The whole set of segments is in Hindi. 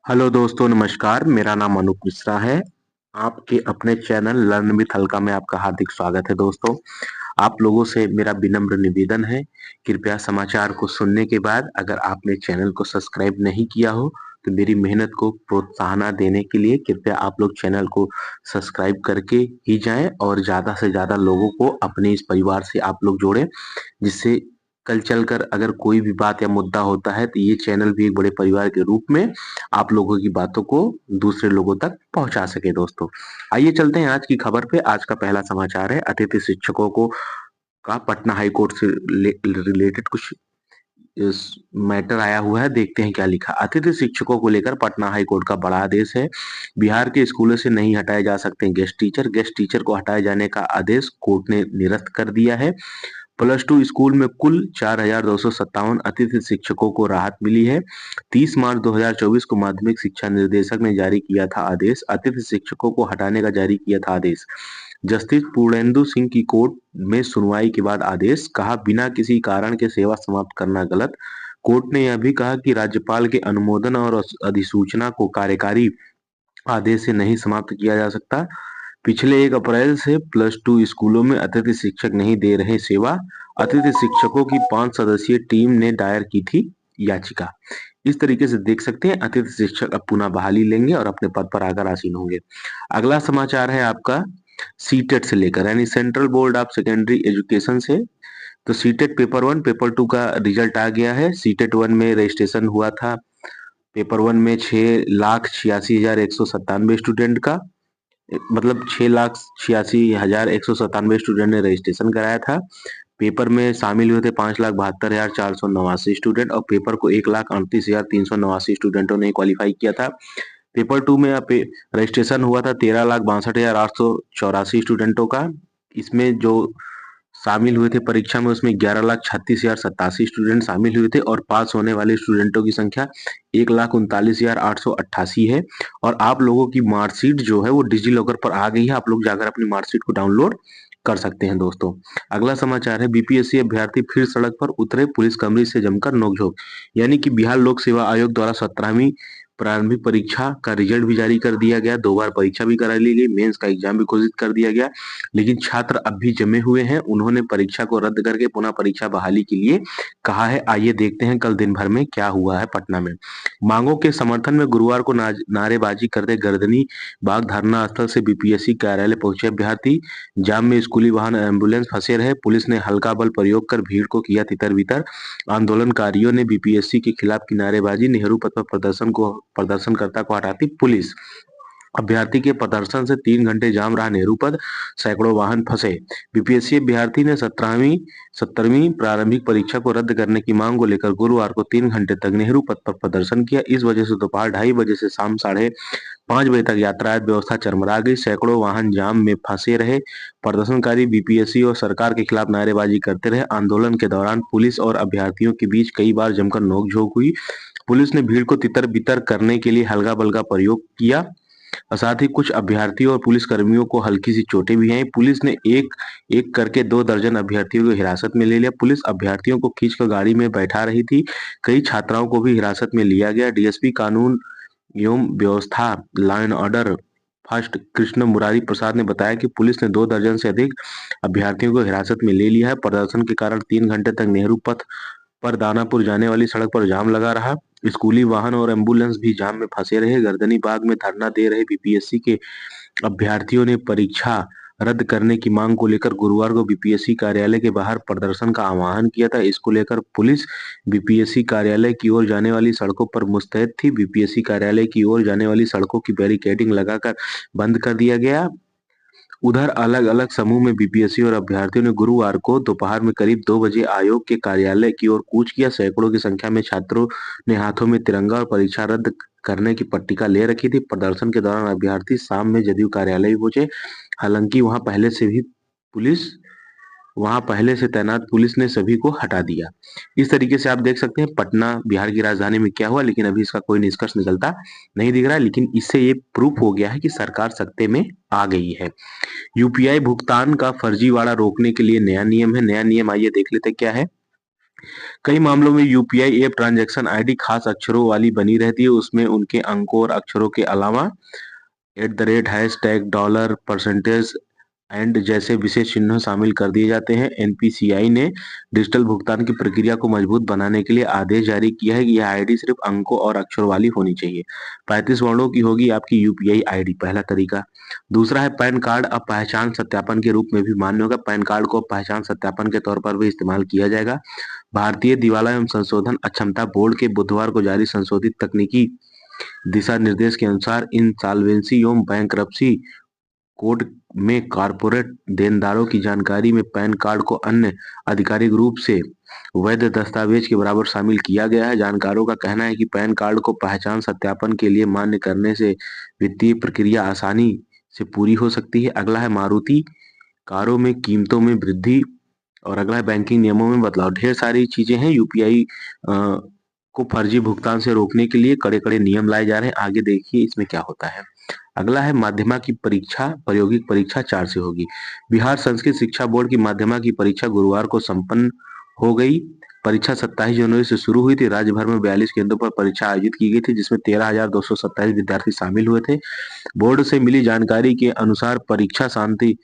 हेलो दोस्तों, नमस्कार। मेरा नाम अनूप मिश्रा है। आपके अपने चैनल लर्न विथ हल्का में आपका हार्दिक स्वागत है। दोस्तों, आप लोगों से मेरा विनम्र निवेदन है, कृपया समाचार को सुनने के बाद अगर आपने चैनल को सब्सक्राइब नहीं किया हो तो मेरी मेहनत को प्रोत्साहन देने के लिए कृपया आप लोग चैनल को सब्सक्राइब करके ही जाएं और ज्यादा से ज्यादा लोगों को अपने इस परिवार से आप लोग जोड़ें, जिससे कल चलकर अगर कोई भी बात या मुद्दा होता है तो ये चैनल भी एक बड़े परिवार के रूप में आप लोगों की बातों को दूसरे लोगों तक पहुंचा सके। दोस्तों, आइए चलते हैं आज की खबर पे। आज का पहला समाचार है, अतिथि शिक्षकों को का पटना हाई कोर्ट से रिलेटेड कुछ इस मैटर आया हुआ है। देखते हैं क्या लिखा। अतिथि शिक्षकों को लेकर पटना हाई कोर्ट का बड़ा आदेश है। बिहार के स्कूलों से नहीं हटाए जा सकते गेस्ट टीचर को हटाए जाने का आदेश कोर्ट ने निरस्त कर दिया है। +2 स्कूल में कुल 4,257 अतिथि शिक्षकों को राहत मिली है। 30 मार्च 2024 को माध्यमिक शिक्षा निदेशक ने जारी किया था आदेश। अतिथि शिक्षकों को हटाने का जारी किया था आदेश। जस्टिस पूर्णेंदु सिंह की कोर्ट में सुनवाई के बाद आदेश। कहा, बिना किसी कारण के सेवा समाप्त करना गलत। कोर्ट ने यह भी कहा कि राज्यपाल के अनुमोदन और अधिसूचना को कार्यकारी आदेश से नहीं समाप्त किया जा सकता। पिछले 1 अप्रैल से +2 स्कूलों में अतिथि शिक्षक नहीं दे रहे सेवा। अतिथि शिक्षकों की 5 सदस्यीय टीम ने दायर की थी याचिका। इस तरीके से देख सकते हैं, अतिथि शिक्षक अब पुनः बहाली लेंगे और अपने पद पर आकर आसीन होंगे। अगला समाचार है आपका सीटेट से लेकर, यानी central board of secondary education से। तो सीटेट पेपर 1 पेपर 2 का रिजल्ट आ गया है। सीटेट 1 में रजिस्ट्रेशन हुआ था। पेपर 1 में 6,86,197 स्टूडेंट का, मतलब 6,86,197 स्टूडेंट ने रजिस्ट्रेशन कराया था। पेपर में शामिल हुए थे 5,72,489 स्टूडेंट और पेपर को 1,38,389 स्टूडेंटों ने क्वालिफाई किया था। पेपर 2 में रजिस्ट्रेशन हुआ था 13,62,884 स्टूडेंटों का। इसमें जो शामिल हुए थे परीक्षा में, उसमें 11,36,087 स्टूडेंट शामिल हुए थे और पास होने वाले स्टूडेंटों की संख्या 1,39,888 है। और आप लोगों की मार्कशीट जो है वो डिजी लॉकर पर आ गई है। आप लोग जाकर अपनी मार्कशीट को डाउनलोड कर सकते हैं। दोस्तों, अगला समाचार है, बीपीएससी अभ्यर्थी फिर सड़क पर उतरे, पुलिस कर्मी से जमकर नोकझोंक। यानी कि बिहार लोक सेवा आयोग द्वारा 17वीं प्रारंभिक परीक्षा का रिजल्ट भी जारी कर दिया गया। 2 बार परीक्षा भी करा ली गई, मेंस का एग्जाम भी घोषित कर दिया गया, लेकिन छात्र अब भी जमे हुए हैं। उन्होंने परीक्षा को रद्द करके पुनः परीक्षा बहाली के लिए कहा है। आइए देखते हैं कल दिन भर में क्या हुआ है पटना में। मांगों के समर्थन में गुरुवार को नारेबाजी करते गर्दनी बाग धरना स्थल से बीपीएससी कार्यालय पहुंचे अभ्यर्थी। जाम में स्कूली वाहन एम्बुलेंस फंसे रहे। पुलिस ने हल्का बल प्रयोग कर भीड़ को किया तितर बितर। आंदोलनकारियों ने बीपीएससी के खिलाफ की नारेबाजी। नेहरू पथ पर प्रदर्शनकर्ता को हटाती पुलिस। अभ्यर्थी के प्रदर्शन से 3 घंटे जाम रहा नेहरू पथ, सैकड़ों वाहन फंसे। बीपीएससी अभ्यर्थी ने 17वीं प्रारंभिक परीक्षा को रद्द करने की मांग को लेकर गुरुवार को 3 घंटे तक नेहरू पथ पर प्रदर्शन किया। इस वजह से दोपहर 2:30 बजे से शाम 5:30 बजे तक यातायात व्यवस्था चरमरा गई। सैकड़ों वाहन जाम में फंसे रहे। प्रदर्शनकारी बीपीएससी और सरकार के खिलाफ नारेबाजी करते रहे। आंदोलन के दौरान पुलिस और अभ्यर्थियों के बीच कई बार जमकर नोकझोंक हुई। पुलिस ने भीड़ को तितर बितर करने के लिए हल्का बल का प्रयोग किया और साथ ही कुछ अभ्यर्थियों और पुलिस कर्मियों को हल्की सी चोटें भी आई। पुलिस ने एक एक करके 2 दर्जन अभ्यर्थियों को हिरासत में ले लिया। पुलिस अभ्यर्थियों को खींचकर गाड़ी में बैठा रही थी। कई छात्राओं को भी हिरासत में लिया गया। डीएसपी कानून एवं व्यवस्था law and order first Krishna Murari Prasad ने बताया कि पुलिस ने 2 दर्जन से अधिक अभ्यर्थियों को हिरासत में ले लिया है। प्रदर्शन के कारण 3 घंटे तक नेहरू पथ पर दानापुर जाने वाली सड़क पर जाम लगा रहा। स्कूली वाहन और एम्बुलेंस भी जाम में फंसे रहे। गर्दनी बाग में धरना दे रहे बीपीएससी के अभ्यर्थियों ने परीक्षा रद्द करने की मांग को लेकर गुरुवार को बीपीएससी कार्यालय के बाहर प्रदर्शन का आह्वान किया था। इसको लेकर पुलिस बीपीएससी कार्यालय की ओर जाने वाली सड़कों पर मुस्तैद थी। बीपीएससी कार्यालय की ओर जाने वाली सड़कों की बैरिकेडिंग लगाकर बंद कर दिया गया। उधर अलग अलग समूह में बीपीएससी और अभ्यर्थियों ने गुरुवार को दोपहर में करीब 2 बजे आयोग के कार्यालय की ओर कूच किया। सैकड़ों की संख्या में छात्रों ने हाथों में तिरंगा और परीक्षा रद्द करने की पट्टिका ले रखी थी। प्रदर्शन के दौरान अभ्यर्थी शाम में जदयू कार्यालय भी पहुंचे। हालांकि वहां पहले से तैनात पुलिस ने सभी को हटा दिया। इस तरीके से आप देख सकते हैं पटना बिहार की राजधानी में क्या हुआ, लेकिन अभी इसका कोई निष्कर्ष निकलता नहीं दिख रहा है। लेकिन इससे ये प्रूफ हो गया है कि सरकार सत्ते में आ गई है। यूपीआई भुगतान का फर्जीवाड़ा रोकने के लिए नया नियम है। नया नियम आइए देख लेते क्या है। कई मामलों में यूपीआई ऐप ट्रांजैक्शन आईडी खास अक्षरों वाली बनी रहती है, उसमें उनके अंकों और अक्षरों के अलावा @ हैशटैग डॉलर परसेंटेज एंड जैसे विशेष चिन्ह शामिल कर दिए जाते हैं। एनपीसीआई ने डिजिटल भुगतान की प्रक्रिया को मजबूत बनाने के लिए आदेश जारी किया है कि यह आईडी सिर्फ अंकों और अक्षरों वाली होनी चाहिए। 35 वर्णों की होगी आपकी यूपीआई आईडी, पहला तरीका। दूसरा है पैन कार्ड अब पहचान सत्यापन के रूप में भी मान्य होगा। पैन कार्ड को पहचान सत्यापन के तौर पर भी इस्तेमाल किया जाएगा। भारतीय दिवाला एवं संशोधन अक्षमता बोर्ड के बुधवार को जारी संशोधित तकनीकी दिशा निर्देश के अनुसार इंसॉल्वेंसी एवं बैंकरप्सी कोड में कॉर्पोरेट देनदारों की जानकारी में पैन कार्ड को अन्य आधिकारिक रूप से वैध दस्तावेज के बराबर शामिल किया गया है। जानकारों का कहना है कि पैन कार्ड को पहचान सत्यापन के लिए मान्य करने से वित्तीय प्रक्रिया आसानी से पूरी हो सकती है। अगला है मारुति कारों में कीमतों में वृद्धि और अगला है बैंकिंग नियमों में बदलाव। ढेर सारी चीजें हैं। यूपीआई को फर्जी भुगतान से रोकने के लिए कड़े कड़े नियम लाए जा रहे हैं। आगे देखिए इसमें क्या होता है। अगला है माध्यमा की परीक्षा, प्रायोगिक परीक्षा 4 से होगी। बिहार संस्कृत शिक्षा बोर्ड की माध्यमा की परीक्षा गुरुवार को संपन्न हो गई। परीक्षा 27 जनवरी से शुरू हुई थी। राज्य भर में 42 केंद्रों पर परीक्षा आयोजित की गई थी, जिसमें 13,227 विद्यार्थी शामिल हुए थे। बोर्ड से मिली जानकारी के अनुसार परीक्षा शांति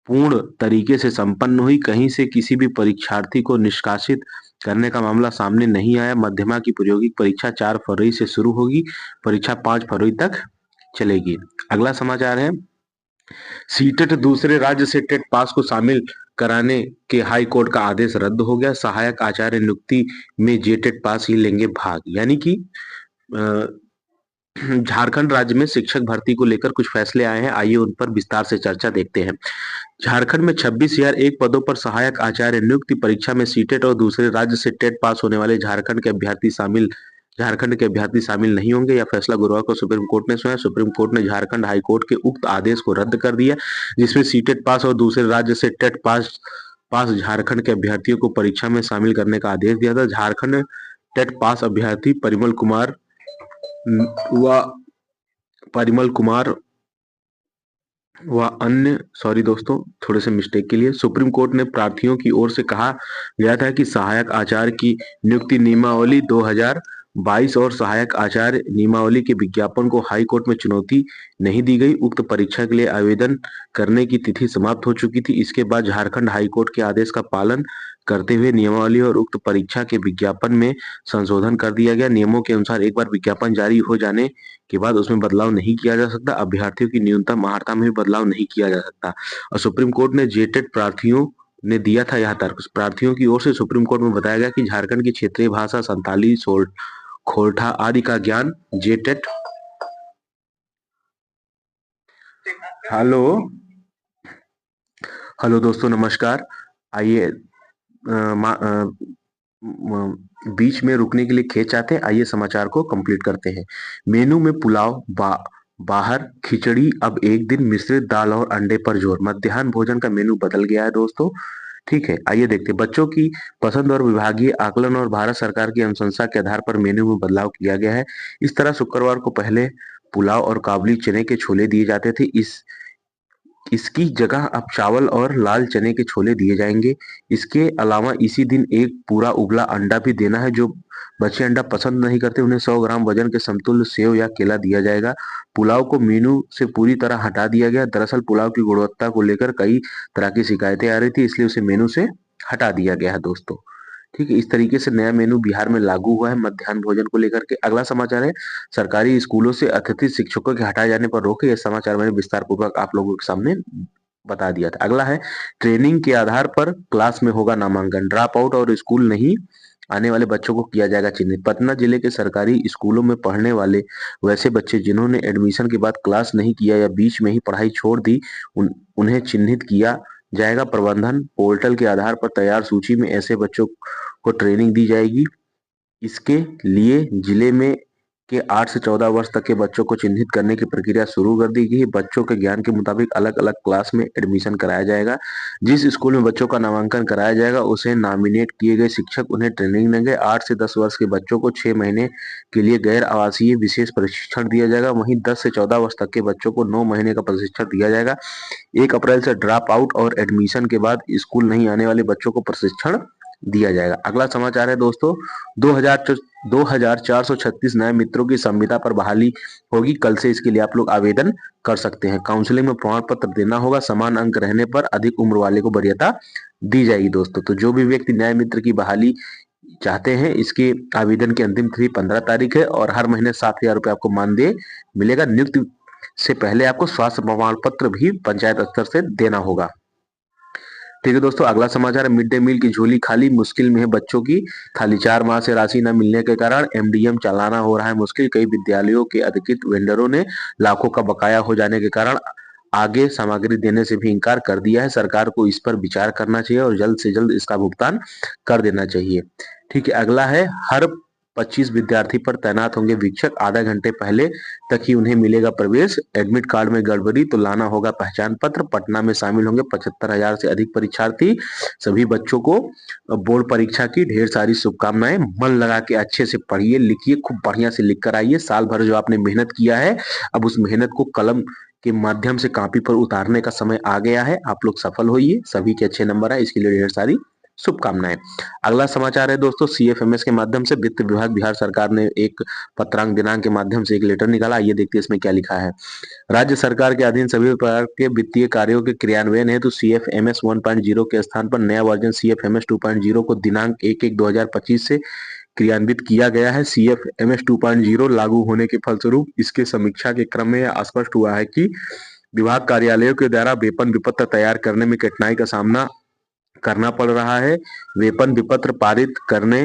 पूर्ण तरीके से संपन्न हुई। कहीं से किसी भी परीक्षार्थी को निष्कासित करने का मामला सामने नहीं आया। मध्यमा की प्रायोगिक परीक्षा 4 फरवरी से शुरू होगी। परीक्षा 5 फरवरी तक चलेगी। अगला समाचार है सीटेट दूसरे राज्य से टेट पास को शामिल कराने के हाई कोर्ट का आदेश रद्द हो गया। सहायक आचार्य नियुक्ति में जेटेट पास ही लेंगे भाग, यानी कि झारखंड राज्य में शिक्षक भर्ती को लेकर कुछ फैसले आए हैं। आइए उन पर विस्तार से चर्चा देखते हैं। झारखंड में 26,001 पदों पर सहायक आचार्य नियुक्ति परीक्षा में सीटेट और दूसरे राज्य से टेट पास होने वाले झारखंड के अभ्यर्थी शामिल नहीं होंगे। यह फैसला गुरुवार को सुप्रीम कोर्ट ने सुनाया। सुप्रीम कोर्ट ने झारखंड हाई कोर्ट के उक्त आदेश को रद्द कर दिया, जिसमें सीटेट पास और दूसरे राज्य से टेट पास झारखंड के अभ्यर्थियों को परीक्षा में शामिल करने का आदेश दिया था। झारखंड टेट पास अभ्यर्थी परिमल कुमार व अन्य सॉरी दोस्तों, थोड़े से मिस्टेक के लिए सुप्रीम कोर्ट ने प्रार्थियों की ओर से कहा गया था कि सहायक आचार्य की नियुक्ति नियमावली 2022 और सहायक आचार्य नियमावली के विज्ञापन को हाई कोर्ट में चुनौती नहीं दी गई। उक्त परीक्षा के लिए आवेदन करने की तिथि समाप्त हो चुकी थी। इसके बाद झारखंड हाई कोर्ट के आदेश का पालन करते हुए नियमावली और उक्त परीक्षा के विज्ञापन में संशोधन कर दिया गया। नियमों के अनुसार एक बार विज्ञापन जारी हो जाने के बाद उसमें बदलाव नहीं किया जा सकता। अभ्यर्थियों की न्यूनतम अर्हता में भी बदलाव नहीं किया जा सकता। और सुप्रीम कोर्ट ने जेटेट प्रार्थियों ने दिया था यह तर्क। प्रार्थियों की ओर से सुप्रीम कोर्ट में बताया गया कि झारखंड की क्षेत्रीय भाषा संताली, खोरठा आदि का ज्ञान जेटेट हेलो हेलो दोस्तों नमस्कार। आइए बीच में रुकने के लिए खेच आते हैं। आइए समाचार को कंप्लीट करते हैं। मेनू में पुलाव बाहर खिचड़ी, अब एक दिन मिश्रित दाल और अंडे पर जोर। मध्याह्न भोजन का मेनू बदल गया है दोस्तों। ठीक है, आइए देखते हैं। बच्चों की पसंद और विभागीय आकलन और भारत सरकार की अनुशंसा के आधार पर मेनू में बदलाव किया गया है। इस तरह शुक्रवार को पहले पुलाव और काबुली चने के छोले दिए जाते थे। इसकी जगह अब चावल और लाल चने के छोले दिए जाएंगे। इसके अलावा इसी दिन एक पूरा उबला अंडा भी देना है। जो बच्चे अंडा पसंद नहीं करते उन्हें 100 ग्राम वजन के समतुल्य सेव या केला दिया जाएगा। पुलाव को मेनू से पूरी तरह हटा दिया गया। दरअसल पुलाव की गुणवत्ता को लेकर कई तरह की शिकायतें आ रही थी, इसलिए उसे मेनू से हटा दिया गया है दोस्तों। ठीक है, इस तरीके से नया मेनू बिहार में लागू हुआ है मध्याह्न भोजन को लेकर के। अगला समाचार है सरकारी स्कूलों से अतिथि शिक्षकों के हटाए जाने पर रोक। यह समाचार मैंने विस्तार पूर्वक आप लोगों के सामने बता दिया था। अगला है ट्रेनिंग के आधार पर क्लास में होगा नामांकन। ड्रॉप आउट और स्कूल नहीं आने वाले बच्चों को किया जाएगा चिन्हित। पटना जिले के सरकारी स्कूलों में पढ़ने वाले वैसे बच्चे जिन्होंने एडमिशन के बाद क्लास नहीं किया या बीच में ही पढ़ाई छोड़ दी, उन्हें चिन्हित किया जाएगा। प्रबंधन पोर्टल के आधार पर तैयार सूची में ऐसे बच्चों को ट्रेनिंग दी जाएगी। इसके लिए जिले में के 8 से 14 वर्ष तक के बच्चों को चिन्हित करने की प्रक्रिया शुरू कर दी गई। बच्चों के ज्ञान के मुताबिक अलग अलग क्लास में एडमिशन कराया जाएगा। जिस स्कूल में बच्चों का नामांकन कराया जाएगा उसे नॉमिनेट किए गए शिक्षक उन्हें ट्रेनिंग देंगे। 8 से 10 वर्ष के बच्चों को 6 महीने के लिए गैर आवासीय विशेष प्रशिक्षण दिया जाएगा। वहीं 10 से 14 वर्ष तक के बच्चों को 9 महीने का प्रशिक्षण दिया जाएगा। 1 अप्रैल से ड्रॉप आउट और एडमिशन के बाद स्कूल नहीं आने वाले बच्चों को प्रशिक्षण दिया जाएगा। अगला समाचार है दोस्तों, 2436 नए मित्रों की संविदा पर बहाली होगी। कल से इसके लिए आप लोग आवेदन कर सकते हैं। काउंसलिंग में प्रमाण पत्र देना होगा। समान अंक रहने पर अधिक उम्र वाले को वरीयता दी जाएगी दोस्तों। तो जो भी व्यक्ति न्याय मित्र की बहाली चाहते हैं, इसके आवेदन की अंतिम तिथि 15 तारीख है और हर महीने 7,000 रुपए आपको मानदेय मिलेगा। नियुक्ति से पहले आपको स्वास्थ्य प्रमाण पत्र भी पंचायत स्तर से देना होगा। ठीक है दोस्तों, अगला समाचार है, मिड डे मील की झोली खाली, मुश्किल में है बच्चों की थाली। 4 माह से राशि न मिलने के कारण एमडीएम चलाना हो रहा है मुश्किल। कई विद्यालयों के अधिकृत वेंडरों ने लाखों का बकाया हो जाने के कारण आगे सामग्री देने से भी इनकार कर दिया है। सरकार को इस पर विचार करना चाहिए और जल्द से जल्द इसका भुगतान कर देना चाहिए। ठीक है, अगला है, हर 25 विद्यार्थी पर तैनात होंगे वीक्षक। आधा घंटे पहले तक ही उन्हें मिलेगा प्रवेश। एडमिट कार्ड में गड़बड़ी तो लाना होगा पहचान पत्र। पटना में शामिल होंगे 75,000 से अधिक परीक्षार्थी। सभी बच्चों को बोर्ड परीक्षा की ढेर सारी शुभकामनाएं। मन लगा के अच्छे से पढ़िए, लिखिए, खूब बढ़िया से लिख कर आइए। साल भर जो आपने मेहनत किया है, अब उस मेहनत को कलम के माध्यम से कापी पर उतारने का समय आ गया है। आप लोग सफल होइए। सभी के अच्छे नंबर है, इसके लिए ढेर सारी शुभकामनाएं। अगला समाचार है दोस्तों, सीएफएमएस के माध्यम से वित्त विभाग बिहार सरकार ने एक पत्रांक दिनांक के माध्यम से एक लेटर निकाला। ये देखते हैं इसमें क्या लिखा है। राज्य सरकार के अधीन सभी प्रकार के वित्तीय कार्यों के क्रियान्वयन हेतु सीएफएमएस 1.0 के स्थान पर नया वर्जन सीएफएमएस 2.0 को दिनांक 1/1/2025 से क्रियान्वित किया गया है। सीएफएमएस 2.0 लागू होने के फलस्वरूप इसके समीक्षा के क्रम में यह स्पष्ट हुआ है कि विभाग कार्यालयों के द्वारा वेतन विपत्र तैयार करने में कठिनाई का सामना करना पड़ रहा है। वेतन विपत्र पारित करने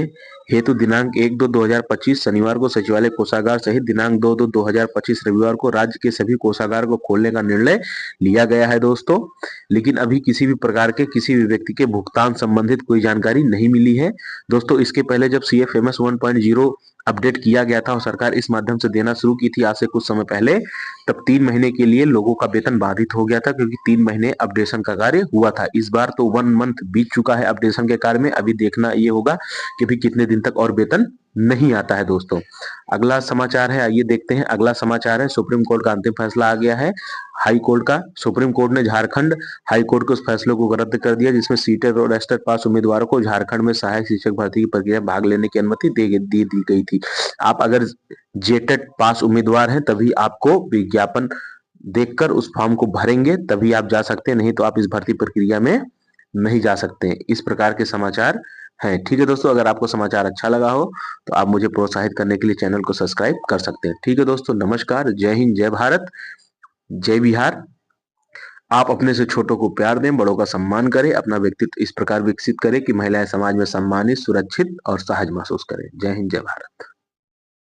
हेतु दिनांक 1/2/2025 शनिवार को सचिवालय कोषागार सहित दिनांक 2/2/2025 रविवार को राज्य के सभी कोषागार को खोलने का निर्णय लिया गया है दोस्तों। लेकिन अभी किसी भी प्रकार के किसी भी व्यक्ति के भुगतान संबंधित कोई जानकारी नहीं मिली है दोस्तों। इसके पहले जब सीएफएमएस 1.0 अपडेट किया गया था और सरकार इस माध्यम से देना शुरू की थी आज से कुछ समय पहले, तब 3 महीने के लिए लोगों का वेतन बाधित हो गया था क्योंकि 3 महीने अपडेशन का कार्य हुआ था। इस बार तो 1 मंथ बीत चुका है अपडेशन के कार्य में। अभी देखना ये होगा कि भी कितने दिन तक और वेतन नहीं आता है दोस्तों। अगला समाचार है, आइए देखते हैं। अगला समाचार है, सुप्रीम कोर्ट का अंतिम फैसला आ गया है। हाई कोर्ट का, सुप्रीम कोर्ट ने झारखंड हाई कोर्ट के उस फैसले को रद्द कर दिया जिसमें सीटेट और एस्टेट पास उम्मीदवारों को झारखंड में सहायक शिक्षक भर्ती की प्रक्रिया में भाग लेने की अनुमति दी गई थी। आप अगर जेटेट पास उम्मीदवार हैं तभी आपको विज्ञापन देखकर उस फॉर्म को भरेंगे, तभी आप जा सकते हैं, नहीं तो आप इस भर्ती प्रक्रिया में नहीं जा सकते। इस प्रकार के समाचार हैं। ठीक है दोस्तों, अगर आपको समाचार अच्छा लगा हो तो आप मुझे प्रोत्साहित करने के लिए चैनल को सब्सक्राइब कर सकते हैं। ठीक है दोस्तों, नमस्कार, जय हिंद, जय भारत, जय बिहार। आप अपने से छोटों को प्यार दें, बड़ों का सम्मान करें, अपना व्यक्तित्व इस प्रकार विकसित करें कि महिलाएं समाज में सम्मानित, सुरक्षित और सहज महसूस करें। जय हिंद, जय भारत।